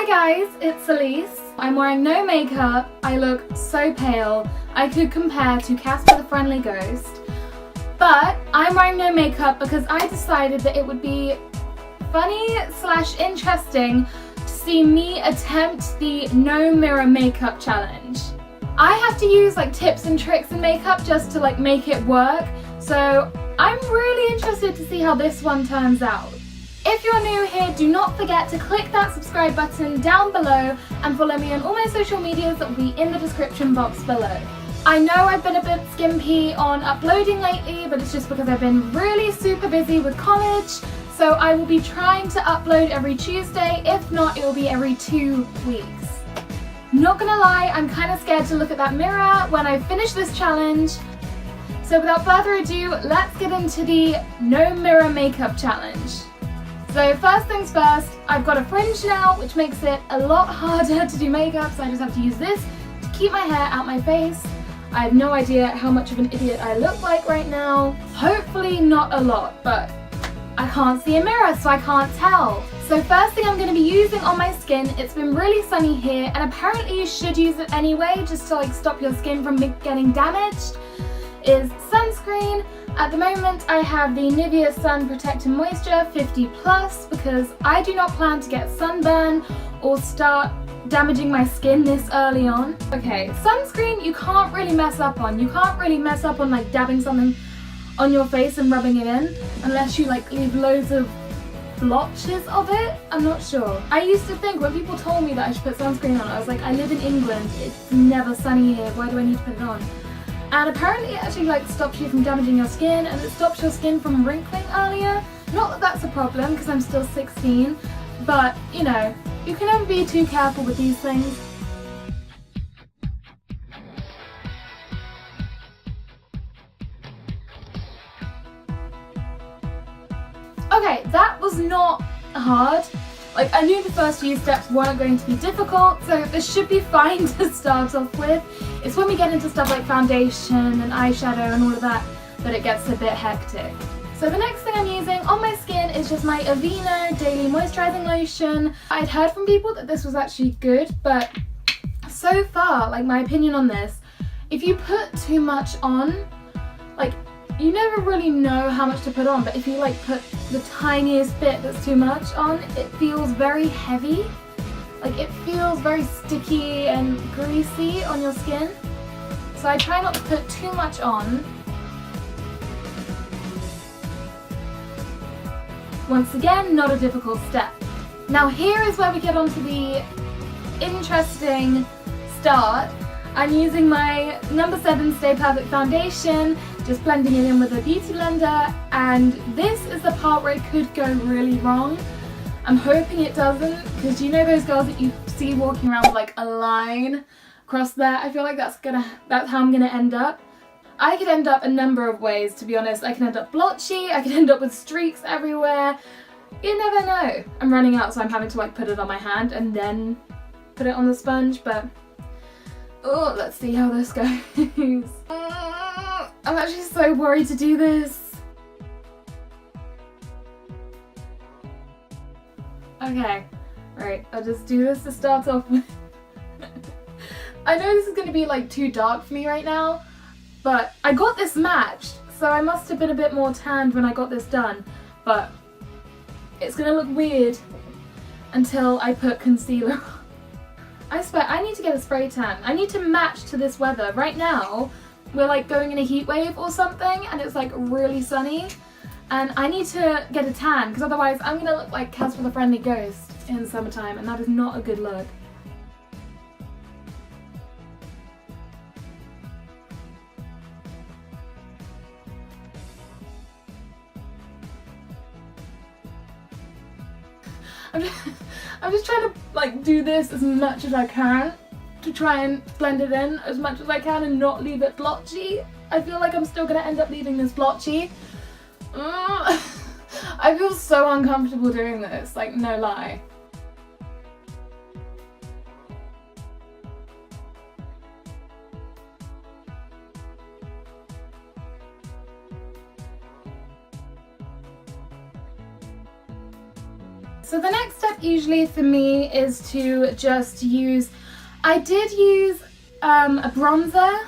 Hi guys, it's Elise. I'm wearing no makeup. I look so pale. I could compare to Casper the Friendly Ghost. But I'm wearing no makeup because I decided that it would be funny / interesting to see me attempt the no mirror makeup challenge. I have to use like tips and tricks in makeup just to like make it work. So I'm really interested to see how this one turns out. If you're new here, do not forget to click that subscribe button down below and follow me on all my social medias that will be in the description box below. I know I've been a bit skimpy on uploading lately, but it's just because I've been really super busy with college. So I will be trying to upload every Tuesday. If not, it will be every 2 weeks. Not gonna lie, I'm kind of scared to look at that mirror when I finish this challenge. So without further ado, let's get into the no mirror makeup challenge. So first things first, I've got a fringe now, which makes it a lot harder to do makeup, so I just have to use this to keep my hair out my face. I have no idea how much of an idiot I look like right now. Hopefully not a lot, but I can't see a mirror, so I can't tell. So first thing I'm going to be using on my skin, it's been really sunny here, and apparently you should use it anyway, just to like stop your skin from getting damaged, is sunscreen. At the moment I have the Nivea Sun Protect and Moisture 50+, because I do not plan to get sunburn or start damaging my skin this early on. Okay, sunscreen you can't really mess up on. You can't really mess up on like dabbing something on your face and rubbing it in, unless you like leave loads of blotches of it. I'm not sure. I used to think when people told me that I should put sunscreen on, I was like, I live in England, it's never sunny here, why do I need to put it on? And apparently it actually like stops you from damaging your skin, and it stops your skin from wrinkling earlier. Not that that's a problem because I'm still 16, but you know, you can never be too careful with these things. Okay, that was not hard. Like, I knew the first few steps weren't going to be difficult, so this should be fine to start off with. It's when we get into stuff like foundation and eyeshadow and all of that that it gets a bit hectic. So the next thing I'm using on my skin is just my Aveeno Daily Moisturising Lotion. I'd heard from people that this was actually good, but so far, like my opinion on this, if you put too much on, like you never really know how much to put on, but if you like put the tiniest bit that's too much on, it feels very heavy. Like it feels very sticky and greasy on your skin. So I try not to put too much on. Once again, not a difficult step. Now here is where we get onto the interesting start. I'm using my No. 7 Stay Perfect foundation, just blending it in with a beauty blender, and this is the part where it could go really wrong. I'm hoping it doesn't, because you know those girls that you see walking around with like a line across there? I feel like that's how I'm gonna end up. I could end up a number of ways, to be honest. I can end up blotchy, I could end up with streaks everywhere. You never know. I'm running out, so I'm having to like put it on my hand and then put it on the sponge, but oh, let's see how this goes. I'm actually so worried to do this. Okay, right, I'll just do this to start off with. I know this is going to be like too dark for me right now, but I got this matched, so I must have been a bit more tanned when I got this done, but it's going to look weird until I put concealer on. I swear, I need to get a spray tan. I need to match to this weather. Right now, we're like going in a heat wave or something, and it's like really sunny. And I need to get a tan, because otherwise I'm going to look like Casper the Friendly Ghost in the summertime, and that is not a good look. I'm just trying to like do this as much as I can to try and blend it in as much as I can and not leave it blotchy. I feel like I'm still going to end up leaving this blotchy. I feel so uncomfortable doing this, like no lie. So the next step usually for me is to just use, I did use a bronzer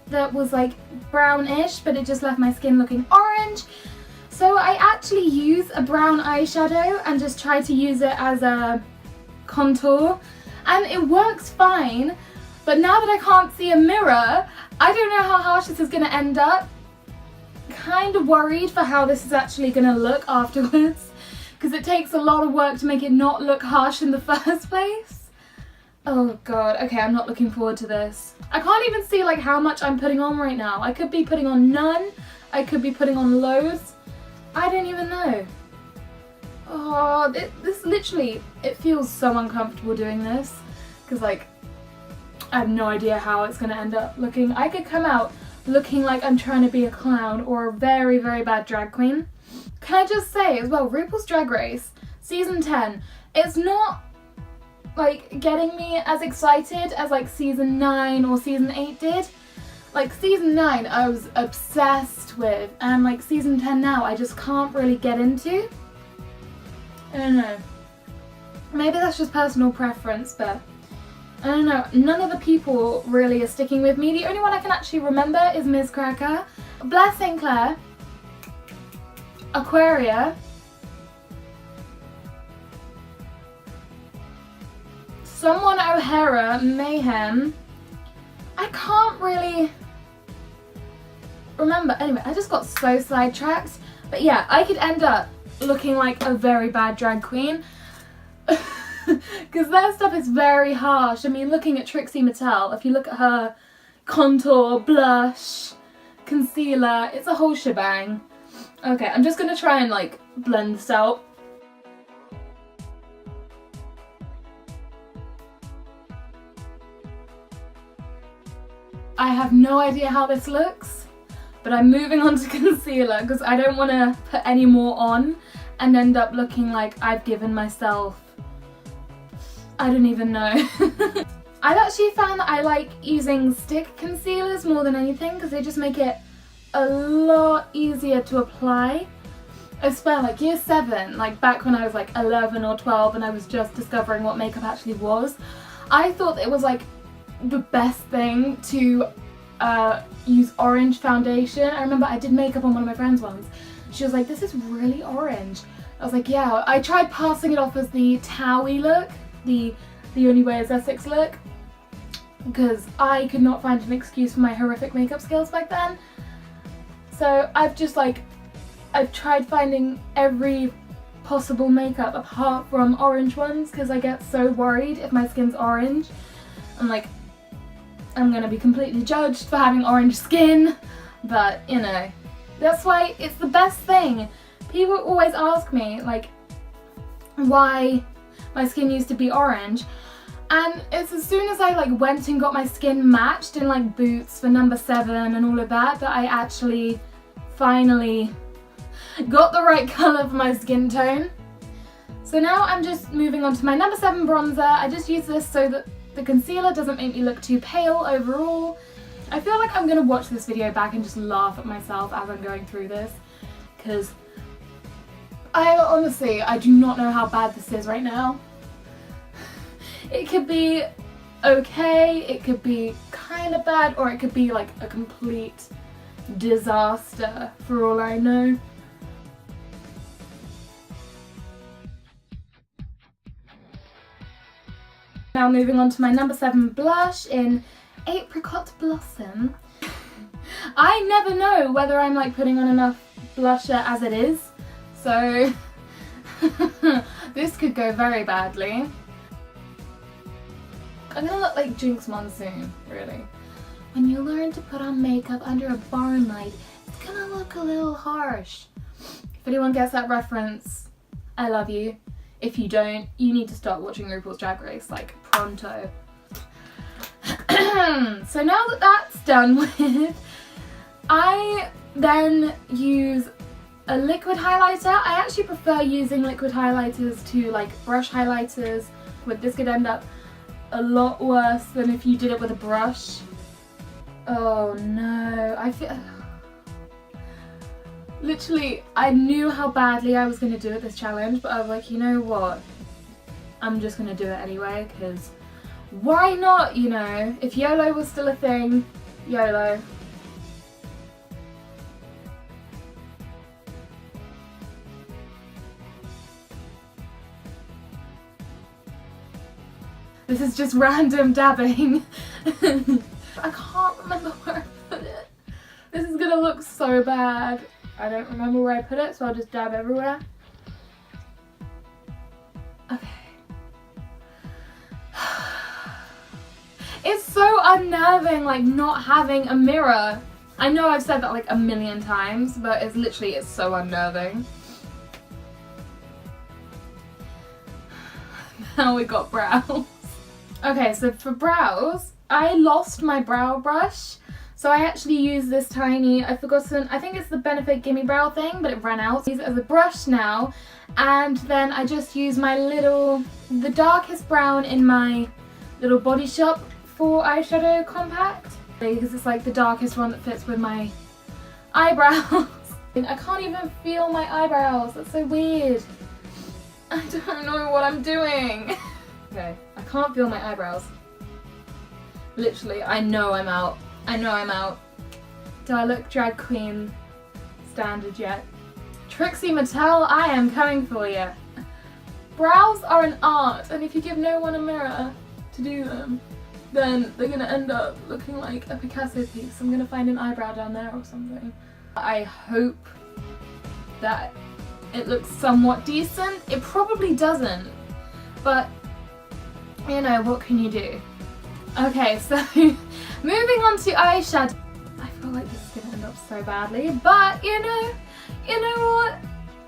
that was like brownish, but it just left my skin looking orange. So I actually use a brown eyeshadow and just try to use it as a contour, and it works fine. But now that I can't see a mirror, I don't know how harsh this is going to end up. Kind of worried for how this is actually going to look afterwards, because it takes a lot of work to make it not look harsh in the first place. Oh god, okay, I'm not looking forward to this. I can't even see like how much I'm putting on right now. I could be putting on none, I could be putting on loads. I don't even know. Oh, this literally, it feels so uncomfortable doing this, because like, I have no idea how it's going to end up looking. I could come out looking like I'm trying to be a clown or a very, very bad drag queen. Can I just say as well, RuPaul's Drag Race season 10, it's not like getting me as excited as like season 9 or season 8 did. Like season 9 I was obsessed with, and like season 10 now I just can't really get into. I don't know. Maybe that's just personal preference, but I don't know. None of the people really are sticking with me. The only one I can actually remember is Ms. Cracker, Blair St. Clair, Aquaria, Someone O'Hara, Mayhem. I can't really remember. Anyway, I just got so sidetracked. But yeah, I could end up looking like a very bad drag queen. Because their stuff is very harsh. I mean, looking at Trixie Mattel, if you look at her contour, blush, concealer, it's a whole shebang. Okay, I'm just going to try and like blend this out. I have no idea how this looks, but I'm moving on to concealer because I don't want to put any more on and end up looking like I've given myself, I don't even know. I've actually found that I like using stick concealers more than anything because they just make it a lot easier to apply. I swear, like year 7, like back when I was like 11 or 12 and I was just discovering what makeup actually was, I thought it was like the best thing to use orange foundation. I remember I did makeup on one of my friends once. She was like, this is really orange. I was like, yeah. I tried passing it off as the Towie look, the Only Way is Essex look, because I could not find an excuse for my horrific makeup skills back then. So I've just like, I've tried finding every possible makeup apart from orange ones because I get so worried if my skin's orange. I'm like, I'm gonna be completely judged for having orange skin, but you know, that's why it's the best thing. People always ask me like why my skin used to be orange, and it's as soon as I like went and got my skin matched in like Boots for number 7 and all of that, that I actually finally got the right colour for my skin tone. So now I'm just moving on to my number 7 bronzer. I just use this so that the concealer doesn't make me look too pale overall. I feel like I'm gonna watch this video back and just laugh at myself as I'm going through this, because I do not know how bad this is right now. It could be okay, it could be kind of bad, or it could be like a complete disaster for all I know. Now moving on to my number 7 blush in Apricot Blossom. I never know whether I'm like putting on enough blusher as it is, so this could go very badly. I'm gonna look like Jinx Monsoon, really. When you learn to put on makeup under a barn light, it's gonna look a little harsh. If anyone gets that reference, I love you. If you don't, you need to start watching RuPaul's Drag Race, like, pronto. So now that that's done with, I then use a liquid highlighter. I actually prefer using liquid highlighters to, like, brush highlighters, but this could end up a lot worse than if you did it with a brush. Oh no, I feel... Literally, I knew how badly I was going to do at this challenge, but I was like, you know what? I'm just going to do it anyway, because why not, you know? If YOLO was still a thing, YOLO. This is just random dabbing. I can't remember where I put it. This is gonna look so bad. I don't remember where I put it, so I'll just dab everywhere. Okay. It's so unnerving, like, not having a mirror. I know I've said that like a million times, but it's so unnerving. Now we got brows. Okay, so for brows, I lost my brow brush. So I actually use this tiny, I've forgotten, I think it's the Benefit Gimme Brow thing, but it ran out. I use it as a brush now, and then I just use my the darkest brown in my little Body Shop for eyeshadow compact, because it's like the darkest one that fits with my eyebrows. I can't even feel my eyebrows, that's so weird. I don't know what I'm doing. Okay, I can't feel my eyebrows. Literally, I know I'm out. I know I'm out. Do I look drag queen standard yet? Trixie Mattel, I am coming for you. Brows are an art, and if you give no one a mirror to do them, then they're gonna end up looking like a Picasso piece. I'm gonna find an eyebrow down there or something. I hope that it looks somewhat decent. It probably doesn't, but you know, what can you do? Okay, so moving on to eyeshadow. I feel like this is gonna end up so badly, but you know what?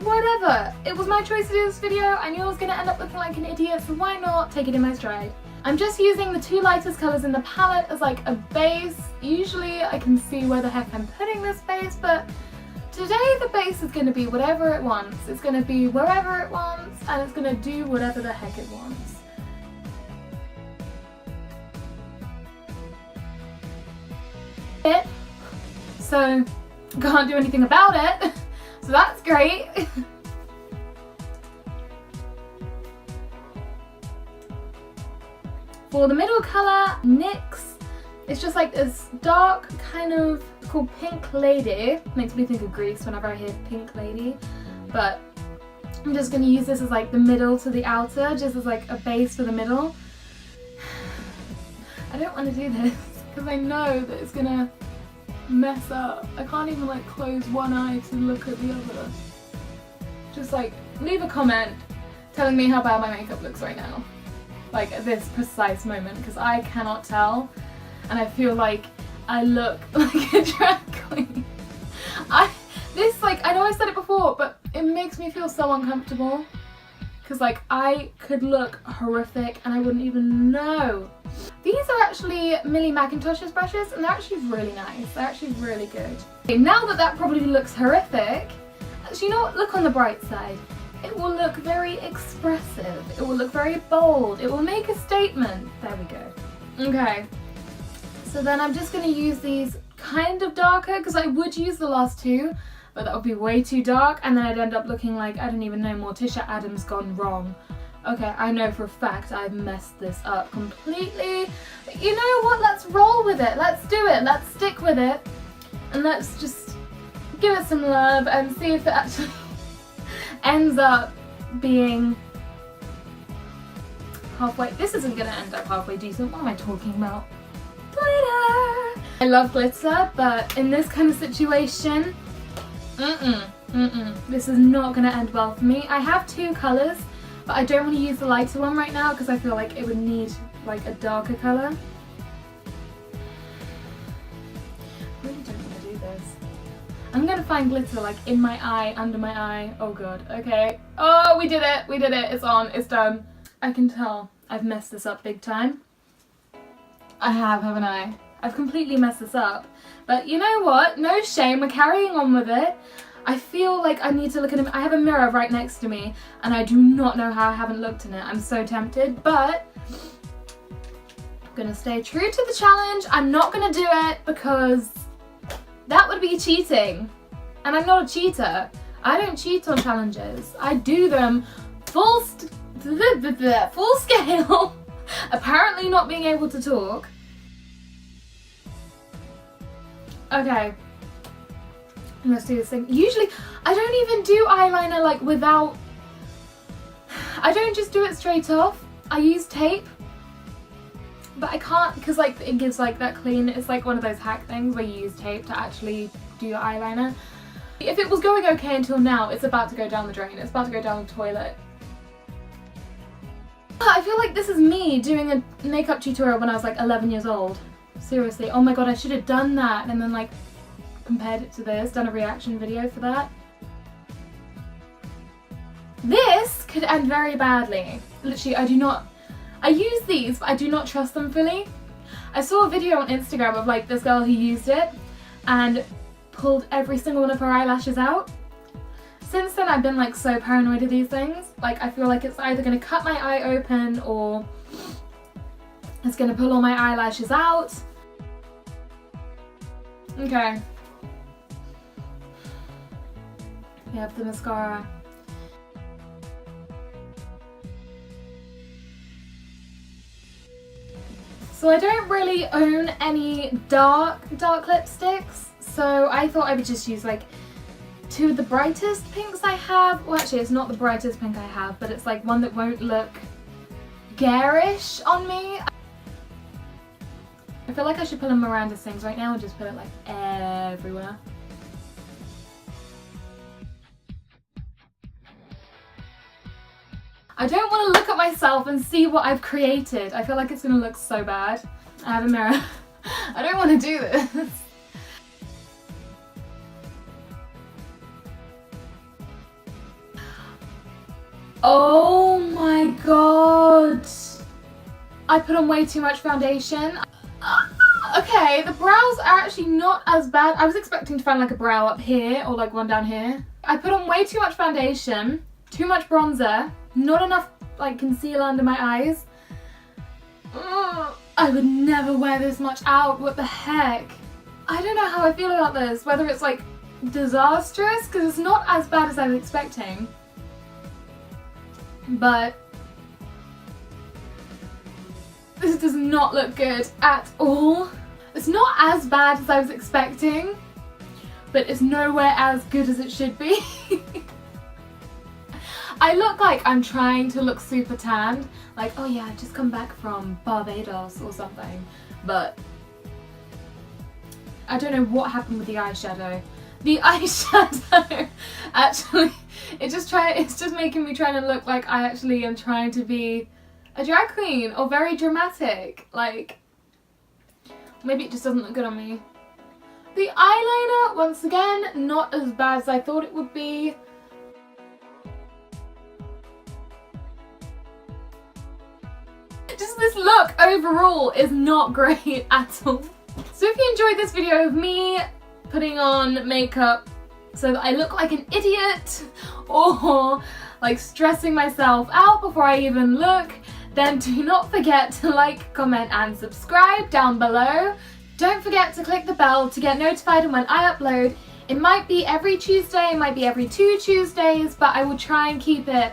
Whatever. It was my choice to do this video. I knew I was gonna end up looking like an idiot, so why not take it in my stride? I'm just using the two lightest colours in the palette as like a base. Usually I can see where the heck I'm putting this base, but today the base is gonna be whatever it wants. It's gonna be wherever it wants, and it's gonna do whatever the heck it wants. So can't do anything about it, so that's great. For the middle colour, NYX, it's just like this dark kind of, it's called Pink Lady. Makes me think of Grease whenever I hear Pink Lady, but I'm just going to use this as like the middle to the outer, just as like a base for the middle. I don't want to do this because I know that it's going to mess up. I can't even like close one eye to look at the other. Just like leave a comment telling me how bad my makeup looks right now, like at this precise moment, because I cannot tell and I feel like I look like a drag queen. I know I said it before, but it makes me feel so uncomfortable because like I could look horrific and I wouldn't even know. These are actually Millie Mackintosh's brushes, and they're actually really nice. They're actually really good. Okay, now that probably looks horrific, actually, you know what? Look on the bright side. It will look very expressive. It will look very bold. It will make a statement. There we go. Okay. So then I'm just going to use these kind of darker, because I would use the last two, but that would be way too dark, and then I'd end up looking like, I don't even know, Morticia Addams gone wrong. Okay, I know for a fact I've messed this up completely, but you know what, let's roll with it, let's do it, let's stick with it, and let's just give it some love and see if it actually ends up being halfway. This isn't gonna end up halfway decent, what am I talking about? Glitter! I love glitter, but in this kind of situation, this is not gonna end well for me. I have two colours, but I don't want to use the lighter one right now because I feel like it would need like a darker colour. I really don't want to do this. I'm going to find glitter like in my eye, under my eye. Oh god, okay. Oh, we did it, it's on, it's done. I can tell I've messed this up big time. I have, haven't I? I've completely messed this up. But you know what? No shame, we're carrying on with it. I feel like I need to look at him. I have a mirror right next to me and I do not know how I haven't looked in it. I'm so tempted, but I'm gonna stay true to the challenge. I'm not gonna do it because that would be cheating. And I'm not a cheater. I don't cheat on challenges. I do them full scale. Apparently not being able to talk. Okay. Let's do this thing. Usually, I don't even do eyeliner like without... I don't just do it straight off. I use tape. But I can't, because like it gives like that clean, it's like one of those hack things where you use tape to actually do your eyeliner. If it was going okay until now, it's about to go down the drain. It's about to go down the toilet. I feel like this is me doing a makeup tutorial when I was like 11 years old. Seriously. Oh my god, I should have done that and then like compared it to this, done a reaction video for that. This could end very badly. Literally, I use these, but I do not trust them fully. I saw a video on Instagram of like this girl who used it and pulled every single one of her eyelashes out. Since then I've been like so paranoid of these things. Like I feel like it's either going to cut my eye open or it's going to pull all my eyelashes out. Okay. We have the mascara. So I don't really own any dark lipsticks, so I thought I would just use like two of the brightest pinks I have. Well, actually it's not the brightest pink I have, but it's like one that won't look garish on me. I feel like I should put on Miranda's things right now and just put it like everywhere. I don't want to look at myself and see what I've created. I feel like it's going to look so bad. I have a mirror. I don't want to do this. Oh my god. I put on way too much foundation. Okay, the brows are actually not as bad. I was expecting to find like a brow up here or like one down here. I put on way too much foundation, too much bronzer, not enough like concealer under my eyes. I would never wear this much out. What the heck? I don't know how I feel about this. Whether it's like disastrous, because it's not as bad as I was expecting. But this does not look good at all. It's not as bad as I was expecting, but it's nowhere as good as it should be. I look like I'm trying to look super tanned, like, oh yeah, I've just come back from Barbados or something, but I don't know what happened with the eyeshadow. The eyeshadow, actually, it's just making me trying to look like I actually am trying to be a drag queen or very dramatic, like, maybe it just doesn't look good on me. The eyeliner, once again, not as bad as I thought it would be. Just this look overall is not great at all. So if you enjoyed this video of me putting on makeup so that I look like an idiot or like stressing myself out before I even look, then do not forget to like, comment and subscribe down below. Don't forget to click the bell to get notified when I upload. It might be every Tuesday, it might be every 2 Tuesdays, but I will try and keep it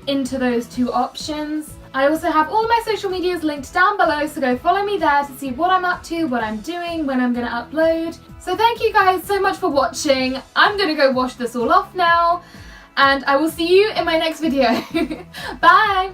into those 2 options. I also have all my social medias linked down below, so go follow me there to see what I'm up to, what I'm doing, when I'm going to upload. So thank you guys so much for watching. I'm going to go wash this all off now, and I will see you in my next video. Bye!